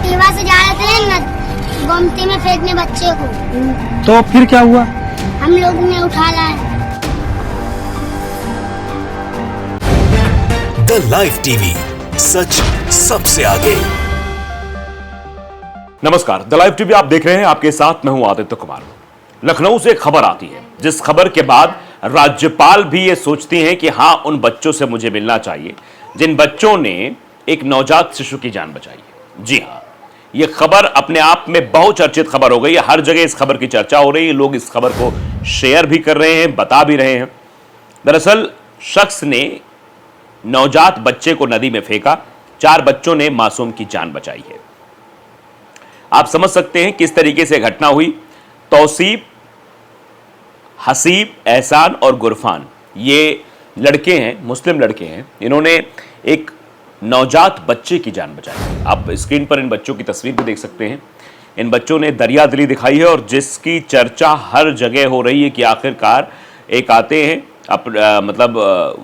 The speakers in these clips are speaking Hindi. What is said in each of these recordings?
एक्टिवा से जा रहे थे गोमती में फेंकने बच्चे को। तो फिर क्या हुआ? हम लोग ने उठा लाए। द लाइव टीवी, सच सबसे आगे। नमस्कार, द लाइव टीवी आप देख रहे हैं। आपके साथ मैं हूं आदित्य कुमार। लखनऊ से खबर आती है, जिस खबर के बाद राज्यपाल भी ये सोचती हैं कि हां, उन बच्चों से मुझे मिलना चाहिए जिन बच्चों ने एक नवजात शिशु की जान बचाई है। जी हां, ये खबर अपने आप में बहुचर्चित खबर हो गई है। हर जगह इस खबर की चर्चा हो रही है। लोग इस खबर को शेयर भी कर रहे हैं, बता भी रहे हैं। दरअसल शख्स ने नवजात बच्चे को नदी में फेंका, 4 बच्चों ने मासूम की जान बचाई है। आप समझ सकते हैं किस तरीके से घटना हुई। तौसीफ, हसीब, एहसान और गुरफान, ये लड़के हैं, मुस्लिम लड़के हैं। इन्होंने एक नवजात बच्चे की जान बचाई। आप स्क्रीन पर इन बच्चों की तस्वीर भी देख सकते हैं। इन बच्चों ने दरिया दिली दिखाई है और जिसकी चर्चा हर जगह हो रही है कि आखिरकार एक आते हैं,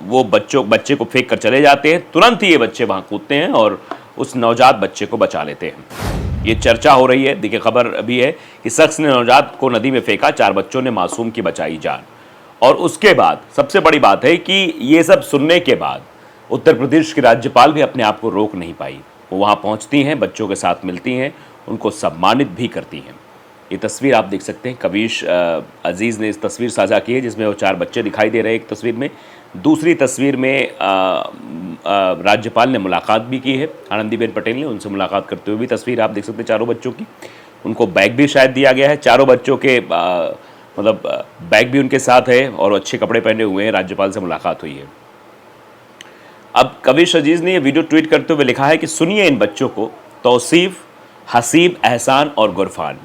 वो बच्चे को फेंक कर चले जाते हैं, तुरंत ही ये बच्चे वहां कूदते हैं और उस नवजात बच्चे को बचा लेते हैं। ये चर्चा हो रही है। देखिए, खबर अभी है कि शख्स ने नवजात को नदी में फेंका, 4 बच्चों ने मासूम की बचाई जान। और उसके बाद सबसे बड़ी बात है कि ये सब सुनने के बाद उत्तर प्रदेश की राज्यपाल भी अपने आप को रोक नहीं पाई। वो वहाँ पहुँचती हैं, बच्चों के साथ मिलती हैं, उनको सम्मानित भी करती हैं। ये तस्वीर आप देख सकते हैं, कविश अजीज़ ने इस तस्वीर साझा की है जिसमें वो 4 बच्चे दिखाई दे रहे हैं एक तस्वीर में। दूसरी तस्वीर में राज्यपाल ने मुलाकात भी की है, आनंदीबेन पटेल ने उनसे मुलाकात करते हुए भी तस्वीर आप देख सकते हैं चारों बच्चों की। उनको बैग भी शायद दिया गया है। चारों बच्चों के बैग भी उनके साथ है और अच्छे कपड़े पहने हुए हैं। राज्यपाल से मुलाकात हुई है। अब कविश अजीज़ ने ये वीडियो ट्वीट करते हुए लिखा है कि सुनिए इन बच्चों को। तौसीफ, हसीब, एहसान और गुरफान,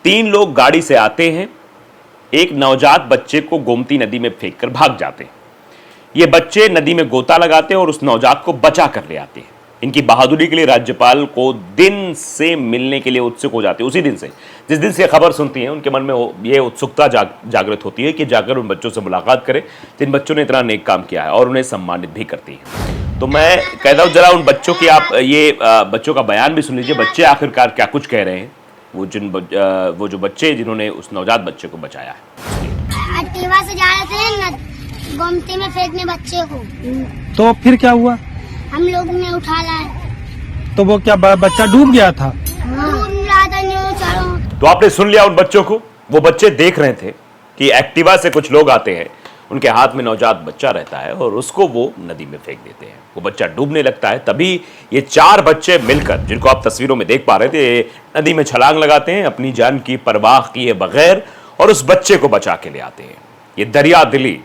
3 लोग गाड़ी से आते हैं, एक नवजात बच्चे को गोमती नदी में फेंककर भाग जाते हैं। ये बच्चे नदी में गोता लगाते हैं और उस नवजात को बचा कर ले आते हैं। इनकी बहादुरी के लिए राज्यपाल को दिन से मिलने के लिए उत्सुक हो जाते हैं। उसी दिन से, जिस दिन से खबर सुनती हैं, उनके मन में ये उत्सुकता जागृत होती है कि जाकर उन बच्चों से मुलाकात करें जिन बच्चों ने इतना नेक काम किया है, और उन्हें सम्मानित भी करती हैं। तो मैं कहता हूँ जरा उन बच्चों की आप बच्चों का बयान भी सुन लीजिए। बच्चे आखिरकार क्या कुछ कह रहे हैं, वो जो बच्चे जिन्होंने उस नवजात बच्चे को बचाया है। एक्टिवा से जा रहे थे गोमती में फेंकने बच्चे को। तो फिर क्या हुआ? हम लोग ने उठा लाए। तो वो क्या बच्चा डूब गया था? तो आपने सुन लिया उन बच्चों को। वो बच्चे देख रहे थे कि एक्टिवा से कुछ लोग आते हैं, उनके हाथ में नवजात बच्चा रहता है और उसको वो नदी में फेंक देते हैं। वो बच्चा डूबने लगता है। तभी ये 4 बच्चे मिलकर, जिनको आप तस्वीरों में देख पा रहे थे, नदी में छलांग लगाते हैं अपनी जान की परवाह किए बगैर और उस बच्चे को बचा के ले आते हैं। ये दरिया दिली,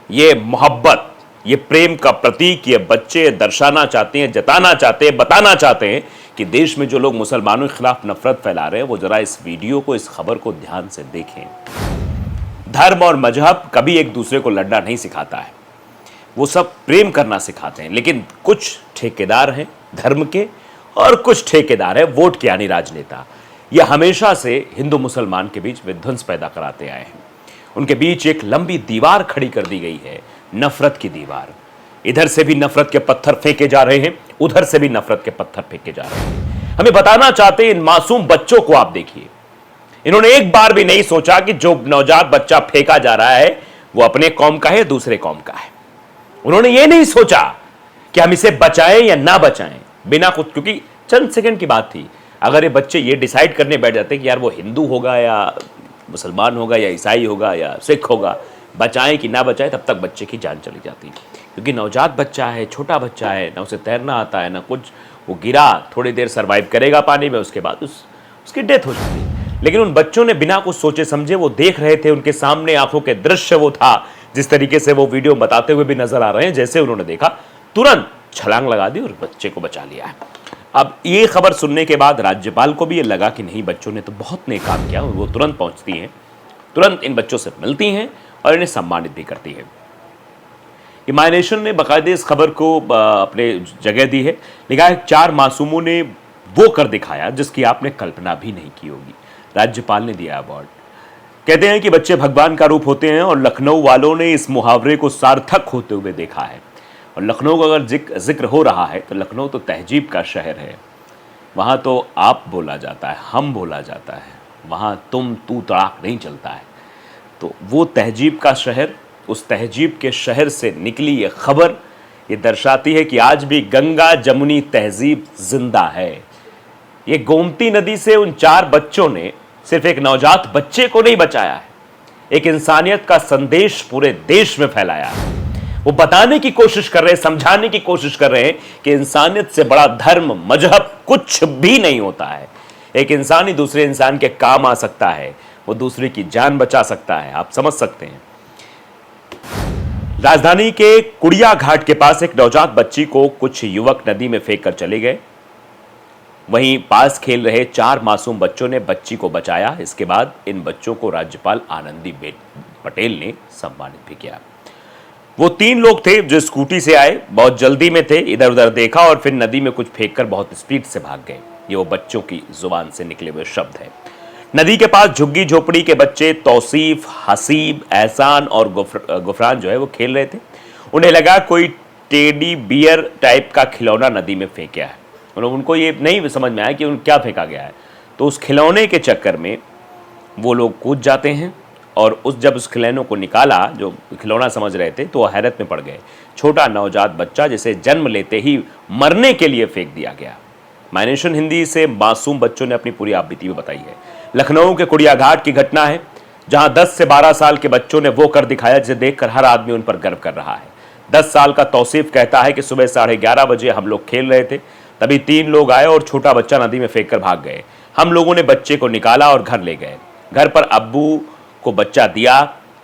ये मोहब्बत, ये प्रेम का प्रतीक ये बच्चे दर्शाना चाहते हैं, जताना चाहते हैं, बताना चाहते हैं कि देश में जो लोग मुसलमानों के खिलाफ नफरत फैला रहे हैं, वो जरा इस वीडियो को, इस खबर को ध्यान से देखें। धर्म और मजहब कभी एक दूसरे को लड़ना नहीं सिखाता है, वो सब प्रेम करना सिखाते हैं। लेकिन कुछ ठेकेदार हैं धर्म के और कुछ ठेकेदार हैं वोट के, यानी राजनेता। ये हमेशा से हिंदू मुसलमान के बीच विध्वंस पैदा कराते आए हैं। उनके बीच एक लंबी दीवार खड़ी कर दी गई है, नफरत की दीवार। इधर से भी नफरत के पत्थर फेंके जा रहे हैं, उधर से भी नफरत के पत्थर फेंके जा रहे हैं। हमें बताना चाहते हैं इन मासूम बच्चों को। आप देखिए, इन्होंने एक बार भी नहीं सोचा कि जो नवजात बच्चा फेंका जा रहा है वो अपने कौम का है, दूसरे कौम का है। उन्होंने ये नहीं सोचा कि हम इसे बचाएं या ना बचाएं, बिना कुछ, क्योंकि चंद सेकंड की बात थी। अगर ये बच्चे ये डिसाइड करने बैठ जाते कि यार वो हिंदू होगा या मुसलमान होगा या ईसाई होगा या सिख होगा, बचाएं कि ना बचाएं, तब तक बच्चे की जान चली जाती। क्योंकि नवजात बच्चा है, छोटा बच्चा है, ना उसे तैरना आता है ना कुछ। वो गिरा, थोड़ी देर सर्वाइव करेगा पानी में, उसके बाद उसकी डेथ हो जाती। लेकिन उन बच्चों ने बिना कुछ सोचे समझे, वो देख रहे थे, उनके सामने आंखों के दृश्य वो था। जिस तरीके से वो वीडियो बताते हुए भी नजर आ रहे हैं, जैसे उन्होंने देखा तुरंत छलांग लगा दी और बच्चे को बचा लिया है। अब ये खबर सुनने के बाद राज्यपाल को भी ये लगा कि नहीं, बच्चों ने तो बहुत नेक काम किया। वो तुरंत पहुंचती हैं, तुरंत इन बच्चों से मिलती हैं और इन्हें सम्मानित भी करती है। माय नेशन ने बाकायदे इस खबर को अपने जगह दी है। लिखा है 4 मासूमों ने वो कर दिखाया जिसकी आपने कल्पना भी नहीं की होगी। राज्यपाल ने दिया अवार्ड। कहते हैं कि बच्चे भगवान का रूप होते हैं और लखनऊ वालों ने इस मुहावरे को सार्थक होते हुए देखा है। और लखनऊ का अगर जिक्र हो रहा है तो लखनऊ तो तहजीब का शहर है। वहाँ तो आप बोला जाता है, हम बोला जाता है, वहाँ तुम तू तड़ाक नहीं चलता है। तो वो तहजीब का शहर, उस तहजीब के शहर से निकली ये खबर ये दर्शाती है कि आज भी गंगा जमुनी तहजीब जिंदा है। ये गोमती नदी से उन 4 बच्चों ने सिर्फ एक नवजात बच्चे को नहीं बचाया है, एक इंसानियत का संदेश पूरे देश में फैलाया है। वो बताने की कोशिश कर रहे हैं, समझाने की कोशिश कर रहे हैं कि इंसानियत से बड़ा धर्म मजहब कुछ भी नहीं होता है। एक इंसान ही दूसरे इंसान के काम आ सकता है, वो दूसरे की जान बचा सकता है। आप समझ सकते हैं। राजधानी के कुड़िया घाट के पास एक नवजात बच्ची को कुछ युवक नदी में फेंक कर चले गए। वहीं पास खेल रहे 4 मासूम बच्चों ने बच्ची को बचाया। इसके बाद इन बच्चों को राज्यपाल आनंदीबेन पटेल ने सम्मानित भी किया। वो 3 लोग थे जो स्कूटी से आए, बहुत जल्दी में थे, इधर उधर देखा और फिर नदी में कुछ फेंककर बहुत स्पीड से भाग गए। ये वो बच्चों की जुबान से निकले हुए शब्द हैं। नदी के पास झुग्गी झोपड़ी के बच्चे तौसीफ, हसीब, एहसान और गुफरान जो है वो खेल रहे थे। उन्हें लगा कोई टेडी बियर टाइप का खिलौना नदी में फेंका है। उनको ये नहीं समझ में आया कि उन क्या फेंका गया है। तो उस खिलौने के चक्कर में वो लोग कूद जाते हैं और जब उस खिलौने को निकाला, जो खिलौना समझ रहे थे, तो वो हैरत में पड़ गए। छोटा नवजात बच्चा जिसे जन्म लेते ही मरने के लिए फेंक दिया गया। माइनेशन हिंदी से मासूम बच्चों ने अपनी पूरी आपबीती में बताई है। लखनऊ के कुड़िया घाट की घटना है, जहां 10 से 12 साल के बच्चों ने वो कर दिखाया जिसे देखकर हर आदमी उन पर गर्व कर रहा है। 10 साल का तौसीफ कहता है कि सुबह 11:30 बजे हम लोग खेल रहे थे, तभी 3 लोग आए और छोटा बच्चा नदी में फेंक कर भाग गए। हम लोगों ने बच्चे को निकाला और घर ले गए। घर पर अब्बू को बच्चा दिया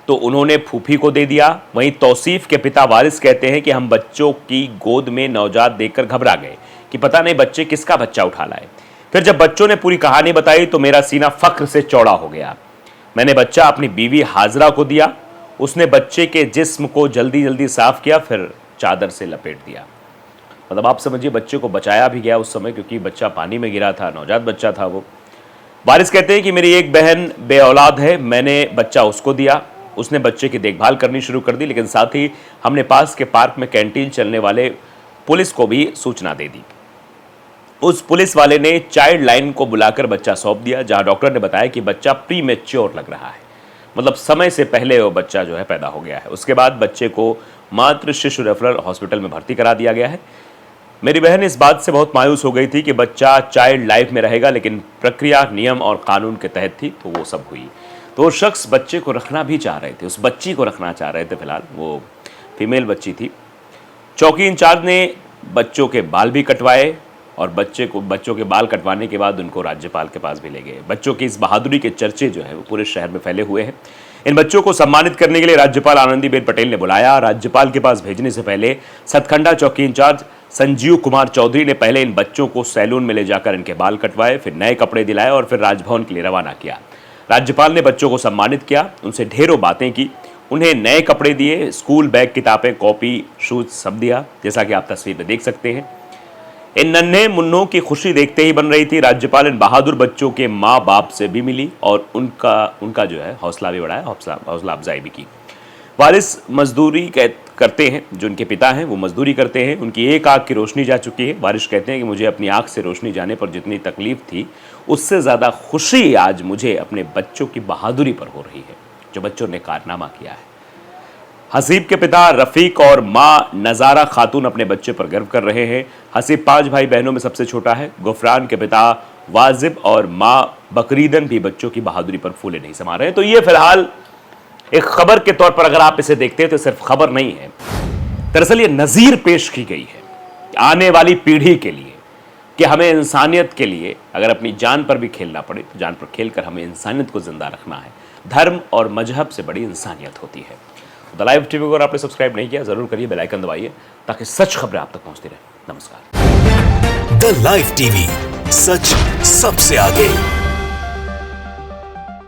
तो उन्होंने फूफी को दे दिया। वहीं तौसीफ के पिता वारिस कहते हैं कि हम बच्चों की गोद में नवजात देखकर घबरा गए कि पता नहीं बच्चे किसका बच्चा उठा लाए। फिर जब बच्चों ने पूरी कहानी बताई तो मेरा सीना फख्र से चौड़ा हो गया। मैंने बच्चा अपनी बीवी हाजरा को दिया। उसने बच्चे के जिस्म को जल्दी जल्दी साफ किया, फिर चादर से लपेट दिया। मतलब आप समझिए, बच्चे को बचाया भी गया उस समय, क्योंकि बच्चा पानी में गिरा था, नवजात बच्चा था वो। वारिस कहते हैं कि मेरी एक बहन बे औलाद है, मैंने बच्चा उसको दिया। उसने बच्चे की देखभाल करनी शुरू कर दी, लेकिन साथ ही हमने पास के पार्क में कैंटीन चलने वाले पुलिस को भी सूचना दे दी। उस पुलिस वाले ने चाइल्ड लाइन को बुलाकर बच्चा सौंप दिया, जहां डॉक्टर ने बताया कि बच्चा प्री मैच्योर लग रहा है, मतलब समय से पहले वो बच्चा जो है पैदा हो गया है। उसके बाद बच्चे को मातृ शिशु रेफरल हॉस्पिटल में भर्ती करा दिया गया है। मेरी बहन इस बात से बहुत मायूस हो गई थी कि बच्चा चाइल्ड लाइफ में रहेगा, लेकिन प्रक्रिया नियम और कानून के तहत थी, तो वो सब हुई। तो वो शख्स बच्चे को रखना भी चाह रहे थे, उस बच्ची को रखना चाह रहे थे। फिलहाल वो फीमेल बच्ची थी। चौकी इंचार्ज ने बच्चों के बाल भी कटवाए और बच्चों के बाल कटवाने के बाद उनको राज्यपाल के पास भी ले गए। बच्चों की इस बहादुरी के चर्चे जो है वो पूरे शहर में फैले हुए हैं। इन बच्चों को सम्मानित करने के लिए राज्यपाल आनंदीबेन पटेल ने बुलाया। राज्यपाल के पास भेजने से पहले सतखंडा चौकी इंचार्ज संजीव कुमार चौधरी ने पहले इन बच्चों को सैलून में ले जाकर इनके बाल कटवाए, फिर नए कपड़े दिलाए और फिर राजभवन के लिए रवाना किया। राज्यपाल ने बच्चों को सम्मानित किया, उनसे ढेरों बातें की, उन्हें नए कपड़े दिए, स्कूल बैग, किताबें, कॉपी, शूज सब दिया, जैसा कि आप तस्वीर में देख सकते हैं। इन नन्हे मुन्नों की खुशी देखते ही बन रही थी। राज्यपाल इन बहादुर बच्चों के माँ बाप से भी मिली और उनका जो है हौसला भी बढ़ाया, हौसला अफजाई भी की। वारिस मजदूरी करते हैं, जो उनके पिता हैं वो मजदूरी करते हैं। उनकी एक आंख की रोशनी जा चुकी है। वारिस कहते हैं कि मुझे अपनी आंख से रोशनी जाने पर जितनी तकलीफ थी, उससे ज़्यादा खुशी आज मुझे अपने बच्चों की बहादुरी पर हो रही है, जो बच्चों ने कारनामा किया है। हसीब के पिता रफ़ीक और माँ नज़ारा खातून अपने बच्चे पर गर्व कर रहे हैं। हसीब 5 भाई बहनों में सबसे छोटा है। गुफरान के पिता वाजिब और माँ बकरीदन भी बच्चों की बहादुरी पर फूले नहीं समा रहे हैं। तो ये फिलहाल एक खबर के तौर पर अगर आप इसे देखते हैं तो सिर्फ खबर नहीं है, दरअसल ये नज़ीर पेश की गई है आने वाली पीढ़ी के लिए कि हमें इंसानियत के लिए अगर अपनी जान पर भी खेलना पड़े तो जान पर खेलकर हमें इंसानियत को जिंदा रखना है। धर्म और मजहब से बड़ी इंसानियत होती है। द लाइव टीवी को अगर आपने सब्सक्राइब नहीं किया जरूर करिए, बेल आइकन दबाइए ताकि सच खबरें आप तक पहुंचती रहे। नमस्कार। द लाइव टीवी, सच सबसे आगे।